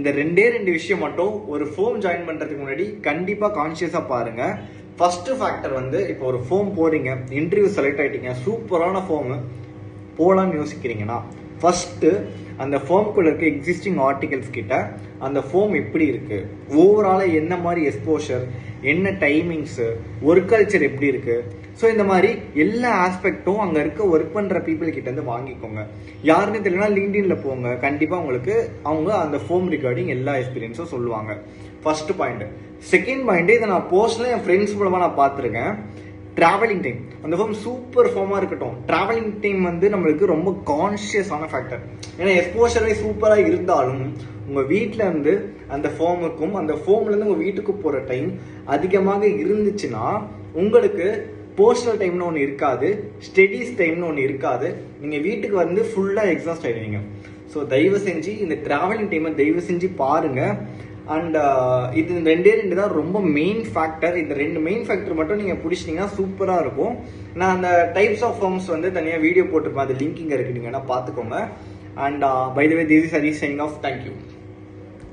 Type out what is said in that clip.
இந்த ரெண்டு விஷயம் மட்டும் ஒரு ஃபோம் ஜாயின் பண்றதுக்கு முன்னாடி கண்டிப்பா கான்சியஸா பாருங்க. ஃபர்ஸ்ட் ஃபேக்டர் வந்து இப்போ ஒரு ஃபோம் போறீங்க, இன்டர்வியூ செலக்ட் ஆயிட்டீங்க, சூப்பரான ஃபோம் போலான்னு யோசிக்கிறீங்கன்னா ஃபர்ஸ்ட் அந்த ஃபோம்குள்ள இருக்க எக்ஸிஸ்டிங் ஆர்டிகல்ஸ் கிட்ட அந்த ஃபோம் எப்படி இருக்கு, ஓவராலா என்ன மாதிரி எக்ஸ்போஷர், என்ன டைமிங்ஸ், ஒர்க் கல்ச்சர் எப்படி இருக்கு, ஸோ இந்த மாதிரி எல்லா ஆஸ்பெக்டும் அங்கே இருக்க ஒர்க் பண்ணுற பீப்புள் கிட்ட இருந்து வாங்கிக்கோங்க. யாருன்னு தெரியலனா லிங்க்டின்ல போங்க, கண்டிப்பாக உங்களுக்கு அவங்க அந்த ஃபோம் ரிகார்டிங் எல்லா எக்ஸ்பீரியன்ஸும் சொல்லுவாங்க. First point. செகண்ட் பாயிண்ட், இதை நான் பர்சனலாக என் ஃப்ரெண்ட்ஸ் மூலமாக நான் பார்த்துருக்கேன். Travelling time. அந்த ஃபோம் சூப்பர் ஃபோமாக இருக்கட்டும், டிராவலிங் டைம் வந்து நம்மளுக்கு ரொம்ப கான்ஷியஸான ஃபேக்டர். ஏன்னா எக்ஸ்போஷரே சூப்பராக இருந்தாலும் உங்கள் வீட்டில் இருந்து அந்த ஃபோமுக்கும் அந்த ஃபோம்லேருந்து உங்கள் வீட்டுக்கு போகிற டைம் அதிகமாக இருந்துச்சுன்னா உங்களுக்கு பர்சனல் டைம்னு ஒன்று இருக்காது, ஸ்டடீஸ் டைம்னு ஒன்று இருக்காது. நீங்கள் வீட்டுக்கு வந்து ஃபுல்லாக எக்ஸாஸ்ட் ஆகிடுவீங்க. ஸோ தயவு செஞ்சு இந்த டிராவலிங் டைமை தயவு செஞ்சு பாருங்கள். அண்ட் இது ரெண்டு தான் ரொம்ப மெயின் ஃபேக்டர். இந்த ரெண்டு மெயின் ஃபேக்டர் மட்டும் நீங்கள் பிடிச்சிட்டிங்கன்னா சூப்பராக இருக்கும். நான் அந்த டைப்ஸ் ஆஃப் ஃபார்ம்ஸ் வந்து தனியாக வீடியோ போட்டிருப்பேன், அது லிங்க் இங்கே இருக்குது, நீங்கள் வேணால் பார்த்துக்கோங்க. And by the way, this is Hari signing off. Thank you.